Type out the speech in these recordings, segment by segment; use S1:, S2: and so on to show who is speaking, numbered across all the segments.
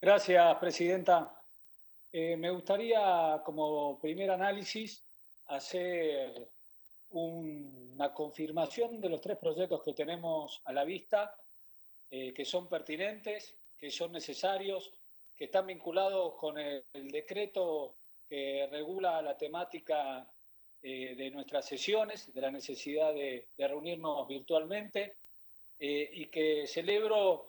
S1: Gracias, presidenta. Me gustaría, como primer análisis, hacer una confirmación de los tres proyectos que tenemos a la vista, que son pertinentes, que son necesarios, que están vinculados con el decreto que regula la temática de nuestras sesiones, de la necesidad de reunirnos virtualmente, y que celebro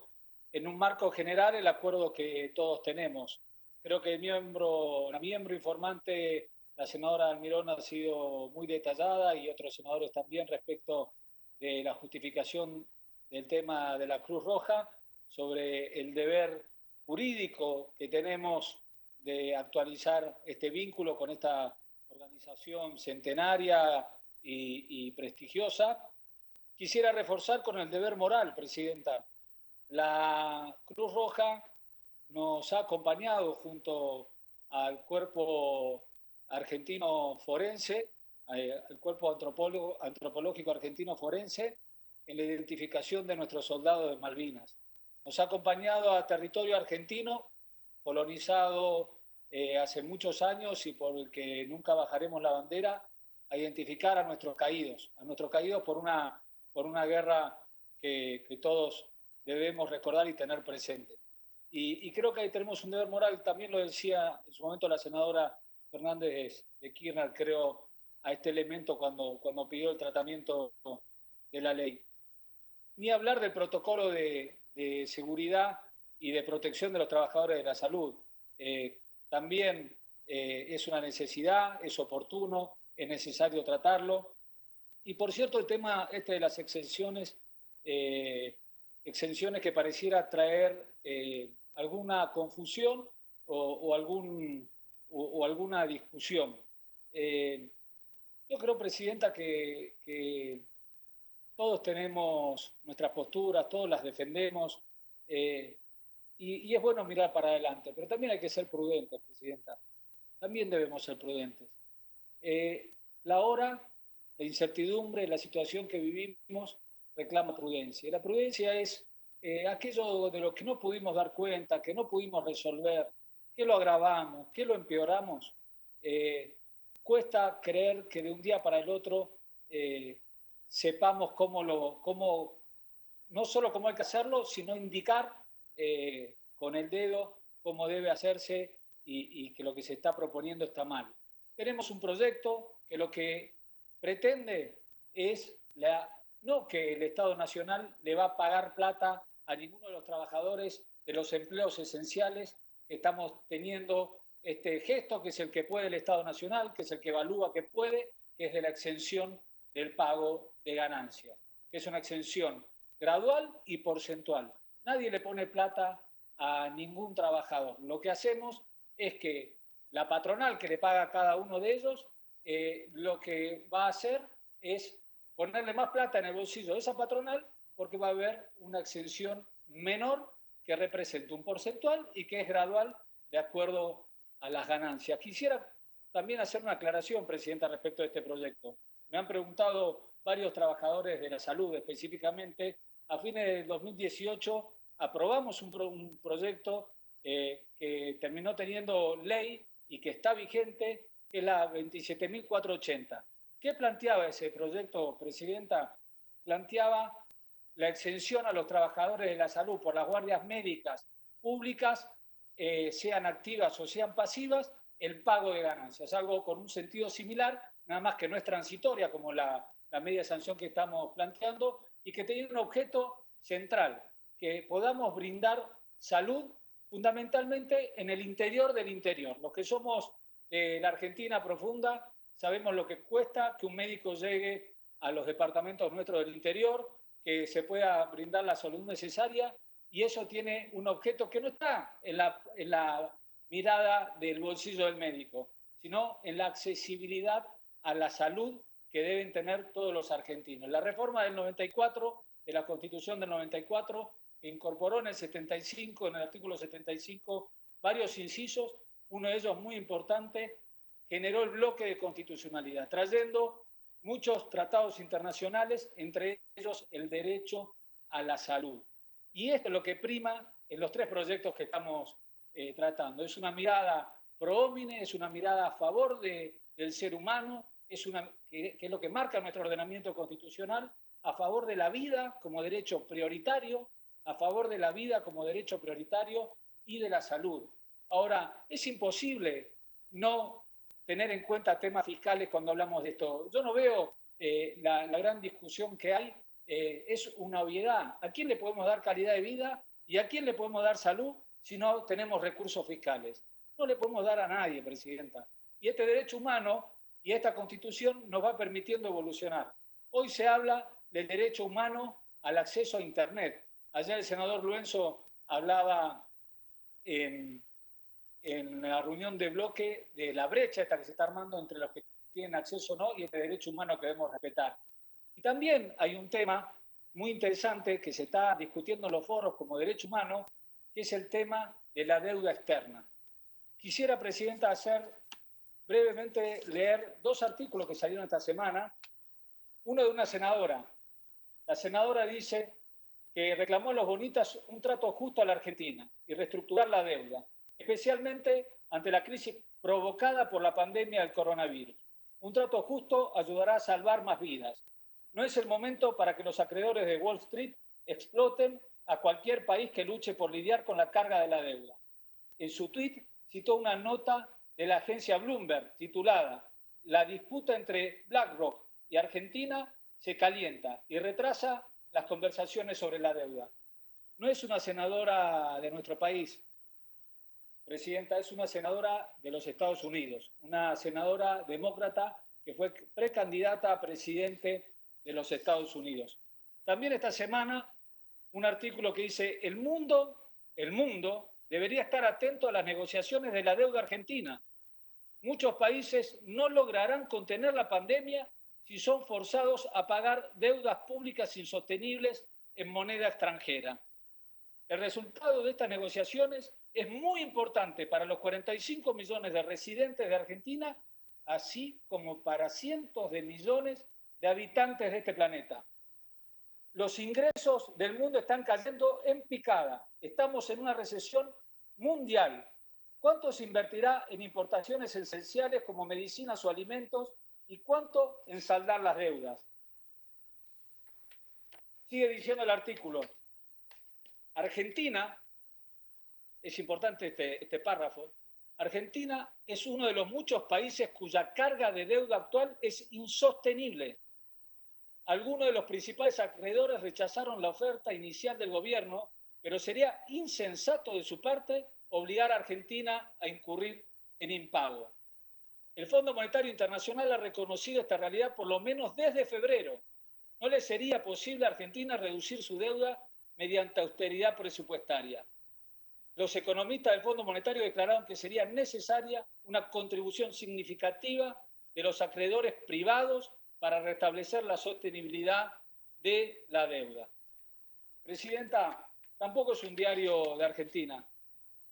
S1: en un marco general el acuerdo que todos tenemos. Creo que la miembro informante, la senadora Almirón, ha sido muy detallada y otros senadores también respecto de la justificación del tema de la Cruz Roja, sobre el deber jurídico que tenemos de actualizar este vínculo con esta organización centenaria y prestigiosa. Quisiera reforzar con el deber moral, presidenta. La Cruz Roja nos ha acompañado junto al cuerpo argentino forense, al cuerpo antropológico argentino forense, en la identificación de nuestros soldados de Malvinas. Nos ha acompañado a territorio argentino, colonizado hace muchos años y por el que nunca bajaremos la bandera, a identificar a nuestros caídos por una guerra que todos debemos recordar y tener presente. Y creo que ahí tenemos un deber moral, también lo decía en su momento la senadora Fernández de Kirchner, creo, a este elemento cuando pidió el tratamiento de la ley. Ni hablar del protocolo de seguridad y de protección de los trabajadores de la salud. También es una necesidad, es oportuno, es necesario tratarlo. Y por cierto, el tema este de las exenciones que pareciera traer alguna confusión o alguna discusión. Yo creo, presidenta, que todos tenemos nuestras posturas, todos las defendemos, y es bueno mirar para adelante, pero también hay que ser prudentes, presidenta. También debemos ser prudentes. La hora, la incertidumbre, la situación que vivimos reclama prudencia. Y la prudencia es aquello de lo que no pudimos dar cuenta, que no pudimos resolver, que lo agravamos, que lo empeoramos. Cuesta creer que de un día para el otro sepamos no solo cómo hay que hacerlo, sino indicar con el dedo cómo debe hacerse y que lo que se está proponiendo está mal. Tenemos un proyecto que lo que pretende es no que el Estado Nacional le va a pagar plata a ninguno de los trabajadores de los empleos esenciales que estamos teniendo este gesto, que es el que puede el Estado Nacional, que es el que evalúa que puede, que es de la exención del pago de ganancias, que es una exención gradual y porcentual. Nadie le pone plata a ningún trabajador. Lo que hacemos es que la patronal que le paga a cada uno de ellos, lo que va a hacer es ponerle más plata en el bolsillo de esa patronal porque va a haber una exención menor que representa un porcentual y que es gradual de acuerdo a las ganancias. Quisiera también hacer una aclaración, presidenta, respecto a este proyecto. Me han preguntado varios trabajadores de la salud específicamente. A fines de 2018 aprobamos un proyecto que terminó teniendo ley y que está vigente, que es la 27.480. ¿Qué planteaba ese proyecto, presidenta? Planteaba la exención a los trabajadores de la salud por las guardias médicas públicas, sean activas o sean pasivas, el pago de ganancias, algo con un sentido similar, nada más que no es transitoria como la media sanción que estamos planteando, y que tiene un objeto central, que podamos brindar salud fundamentalmente en el interior del interior. Los que somos de la Argentina profunda sabemos lo que cuesta que un médico llegue a los departamentos nuestros del interior, que se pueda brindar la salud necesaria, y eso tiene un objeto que no está en la mirada del bolsillo del médico, sino en la accesibilidad a la salud que deben tener todos los argentinos. La reforma del 94, de la Constitución del 94, incorporó en el 75, en el artículo 75, varios incisos, uno de ellos muy importante, generó el bloque de constitucionalidad, trayendo muchos tratados internacionales, entre ellos el derecho a la salud. Y esto es lo que prima en los tres proyectos que estamos tratando. Es una mirada pro homine, es una mirada a favor del ser humano, que es lo que marca nuestro ordenamiento constitucional, a favor de la vida como derecho prioritario, a favor de la vida como derecho prioritario y de la salud. Ahora, es imposible no tener en cuenta temas fiscales cuando hablamos de esto. Yo no veo la gran discusión que hay, es una obviedad. ¿A quién le podemos dar calidad de vida y a quién le podemos dar salud si no tenemos recursos fiscales? No le podemos dar a nadie, Presidenta. Y este derecho humano y esta Constitución nos va permitiendo evolucionar. Hoy se habla del derecho humano al acceso a Internet. Ayer el senador Luenzo hablaba en la reunión de bloque de la brecha esta que se está armando entre los que tienen acceso o no y este derecho humano que debemos respetar. Y también hay un tema muy interesante que se está discutiendo en los foros como derecho humano, que es el tema de la deuda externa. Quisiera, Presidenta, brevemente leer 2 artículos que salieron esta semana. Uno de una senadora. La senadora dice que reclamó a los bonitas un trato justo a la Argentina y reestructurar la deuda, especialmente ante la crisis provocada por la pandemia del coronavirus. Un trato justo ayudará a salvar más vidas. No es el momento para que los acreedores de Wall Street exploten a cualquier país que luche por lidiar con la carga de la deuda. En su tuit citó una nota de la agencia Bloomberg titulada «La disputa entre BlackRock y Argentina se calienta y retrasa las conversaciones sobre la deuda». No es una senadora de nuestro país, Presidenta, es una senadora de los Estados Unidos, una senadora demócrata que fue precandidata a presidente de los Estados Unidos. También esta semana un artículo que dice el mundo debería estar atento a las negociaciones de la deuda argentina. Muchos países no lograrán contener la pandemia si son forzados a pagar deudas públicas insostenibles en moneda extranjera. El resultado de estas negociaciones es muy importante para los 45 millones de residentes de Argentina, así como para cientos de millones de habitantes de este planeta. Los ingresos del mundo están cayendo en picada. Estamos en una recesión mundial. ¿Cuánto se invertirá en importaciones esenciales como medicinas o alimentos y cuánto en saldar las deudas? Sigue diciendo el artículo. Argentina, es importante este párrafo, Argentina es uno de los muchos países cuya carga de deuda actual es insostenible. Algunos de los principales acreedores rechazaron la oferta inicial del gobierno, pero sería insensato de su parte obligar a Argentina a incurrir en impago. El Fondo Monetario Internacional ha reconocido esta realidad por lo menos desde febrero. No le sería posible a Argentina reducir su deuda mediante austeridad presupuestaria. Los economistas del Fondo Monetario declararon que sería necesaria una contribución significativa de los acreedores privados para restablecer la sostenibilidad de la deuda. Presidenta, tampoco es un diario de Argentina,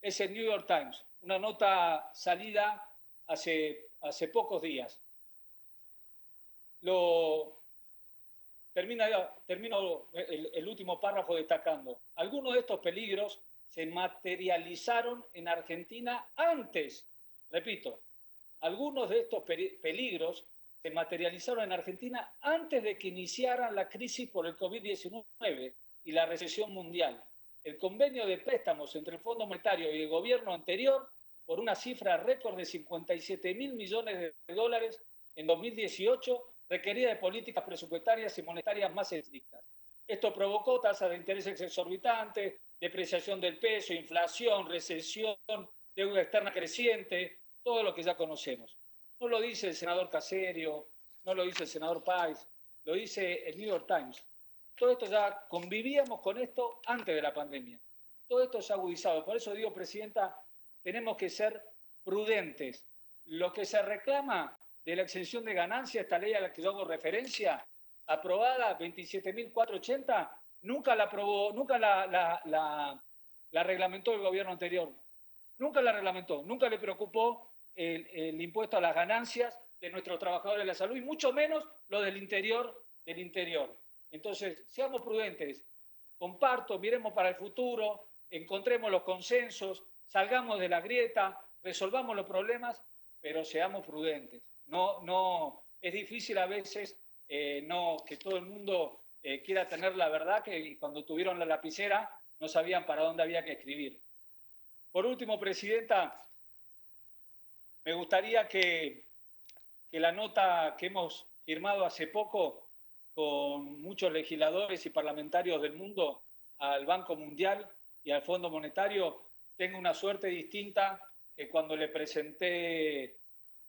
S1: es el New York Times, una nota salida hace pocos días. Termino el último párrafo destacando. Algunos de estos peligros se materializaron en Argentina antes, repito, algunos de estos peligros se materializaron en Argentina antes de que iniciaran la crisis por el COVID-19 y la recesión mundial. El convenio de préstamos entre el Fondo Monetario y el gobierno anterior, por una cifra récord de 57.000 millones de dólares en 2018, requería de políticas presupuestarias y monetarias más estrictas. Esto provocó tasas de intereses exorbitantes, depreciación del peso, inflación, recesión, deuda externa creciente, todo lo que ya conocemos. No lo dice el senador Caserio, no lo dice el senador Páez, lo dice el New York Times. Todo esto ya convivíamos con esto antes de la pandemia. Todo esto se ha agudizado. Por eso digo, Presidenta, tenemos que ser prudentes. Lo que se reclama de la exención de ganancias, esta ley a la que yo hago referencia, aprobada 27.480, nunca la aprobó, nunca la reglamentó el gobierno anterior. Nunca la reglamentó, nunca le preocupó el impuesto a las ganancias de nuestros trabajadores de la salud y mucho menos lo del interior. Entonces, seamos prudentes, miremos para el futuro, encontremos los consensos, salgamos de la grieta, resolvamos los problemas, pero seamos prudentes. No, es difícil a veces que todo el mundo quiera tener la verdad, que cuando tuvieron la lapicera no sabían para dónde había que escribir. Por último, Presidenta, me gustaría que la nota que hemos firmado hace poco con muchos legisladores y parlamentarios del mundo al Banco Mundial y al Fondo Monetario tenga una suerte distinta que cuando le presenté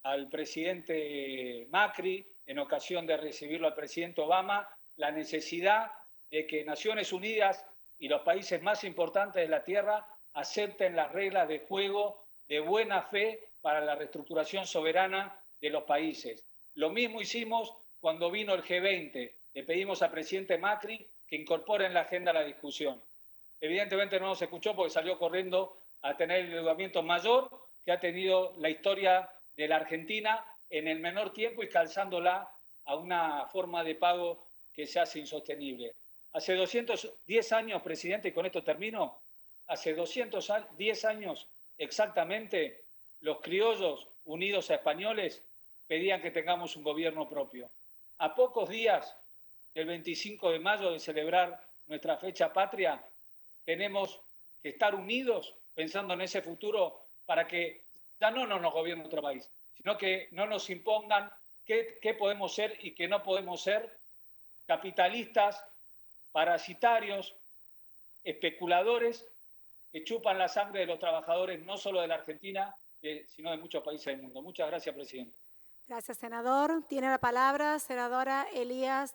S1: al presidente Macri, en ocasión de recibirlo al presidente Obama, la necesidad de que Naciones Unidas y los países más importantes de la Tierra acepten las reglas de juego de buena fe para la reestructuración soberana de los países. Lo mismo hicimos cuando vino el G20. Le pedimos al presidente Macri que incorpore en la agenda la discusión. Evidentemente no nos escuchó porque salió corriendo a tener el endeudamiento mayor que ha tenido la historia de la Argentina en el menor tiempo y calzándola a una forma de pago que se hace insostenible. Hace 210 años, presidente, y con esto termino, hace 210 años exactamente, los criollos unidos a españoles pedían que tengamos un gobierno propio. A pocos días del 25 de mayo de celebrar nuestra fecha patria, tenemos que estar unidos pensando en ese futuro para que ya no nos gobierne otro país, sino que no nos impongan qué podemos ser y qué no podemos ser, capitalistas, parasitarios, especuladores que chupan la sangre de los trabajadores, no solo de la Argentina, sino de muchos países del mundo. Muchas gracias, presidente.
S2: Gracias, senador. Tiene la palabra senadora Elías